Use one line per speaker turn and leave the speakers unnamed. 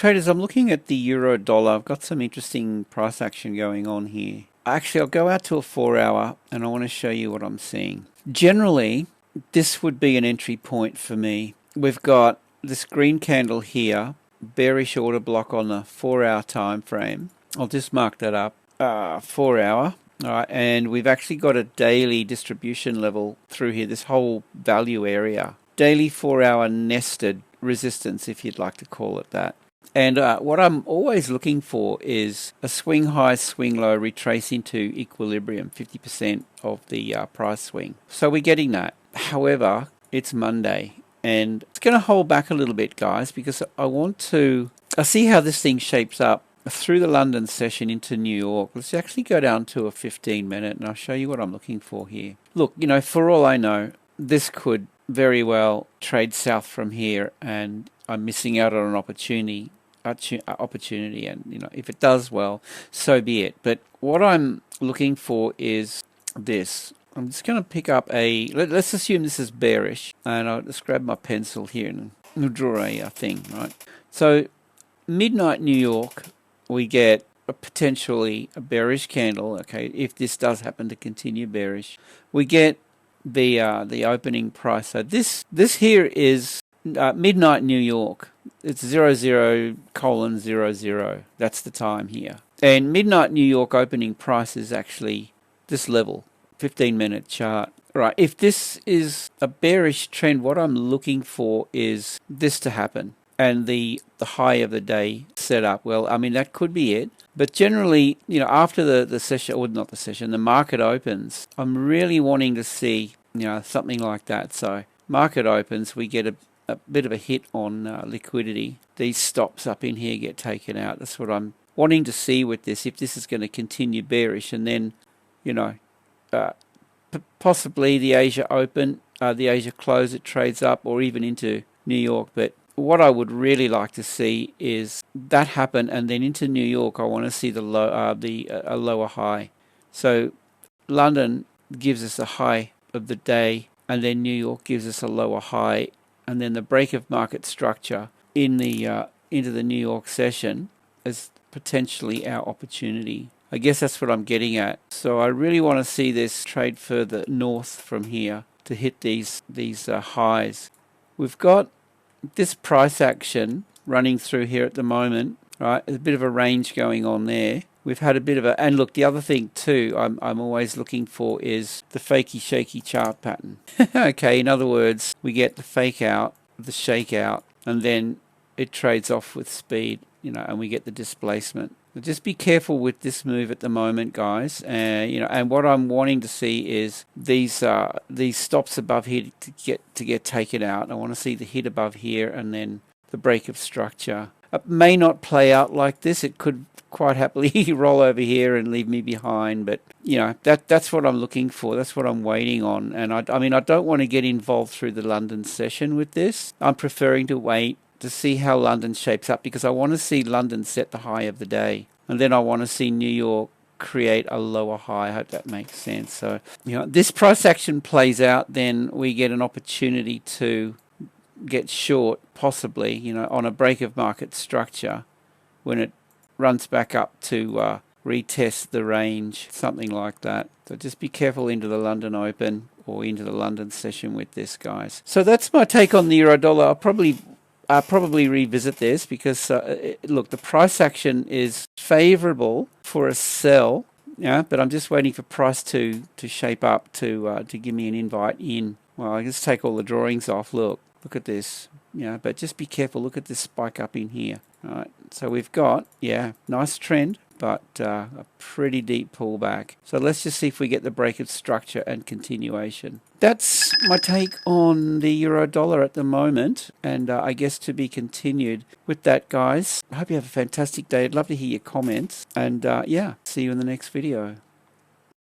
Traders, I'm looking at the euro dollar. I've got some interesting price action going on here. Actually, I'll go out to a 4-hour and I want to show you what I'm seeing. Generally, this would be an entry point for me. We've got this green candle here, bearish order block on the 4-hour time frame. I'll just mark that up, 4-hour. All right, and we've actually got a daily distribution level through here, this whole value area. Daily 4-hour nested resistance, if you'd like to call it that. And what I'm always looking for is a swing high, swing low, retrace into equilibrium, 50% of the price swing. So we're getting that. However, it's Monday and it's going to hold back a little bit, guys, because I see how this thing shapes up through the London session into New York. Let's actually go down to a 15-minute and I'll show you what I'm looking for here. Look, for all I know, this could very well trade south from here and I'm missing out on an opportunity, and if it does, well, so be it. But what I'm looking for is this. I'm just going to pick up let's assume this is bearish, and I'll just grab my pencil here and we'll draw a thing, right? So midnight New York, we get potentially a bearish candle. Okay, if this does happen to continue bearish, we get the opening price. So this here is midnight New York. It's 00:00. That's the time here. And midnight New York opening price is actually this level, 15-minute chart. Right, if this is a bearish trend, what I'm looking for is this to happen and the high of the day set up. Well, I mean, that could be it. But generally, after the session, or not the session, the market opens, I'm really wanting to see, something like that. So market opens, we get a bit of a hit on liquidity. These stops up in here get taken out. That's what I'm wanting to see with this, if this is going to continue bearish. And then, possibly the Asia open, the Asia close, it trades up or even into New York. But what I would really like to see is that happen, and then into New York I want to see a lower high. So London gives us a high of the day, and then New York gives us a lower high, and then the break of market structure in the into the New York session is potentially our opportunity. I guess that's what I'm getting at. So I really want to see this trade further north from here to hit these highs. We've got this price action running through here at the moment, right? There's a bit of a range going on there. We've had a bit of and look, the other thing too I'm always looking for is the fakey shaky chart pattern. Okay, in other words, we get the fake out, the shake out, and then it trades off with speed, and we get the displacement. So just be careful with this move at the moment, guys. And what I'm wanting to see is these stops above here to get taken out. I want to see the hit above here and then the break of structure. It may not play out like this. It could quite happily roll over here and leave me behind. But that's what I'm looking for. That's what I'm waiting on. And I don't want to get involved through the London session with this. I'm preferring to wait to see how London shapes up, because I want to see London set the high of the day, and then I want to see New York create a lower high. I hope that makes sense. So this price action plays out, then we get an opportunity to get short, possibly on a break of market structure when it runs back up to retest the range, something like that. So just be careful into the London Open or into the London session with this, guys. So that's my take on the euro dollar. I'll probably revisit this because look, the price action is favorable for a sell, but I'm just waiting for price to shape up to give me an invite in. Well, I just take all the drawings off. Look at this, but just be careful. Look at this spike up in here. All right, so we've got nice trend, but a pretty deep pullback. So let's just see if we get the break of structure and continuation. That's my take on the euro dollar at the moment, and I guess to be continued with that, guys. I hope you have a fantastic day. I'd love to hear your comments, and see you in the next video.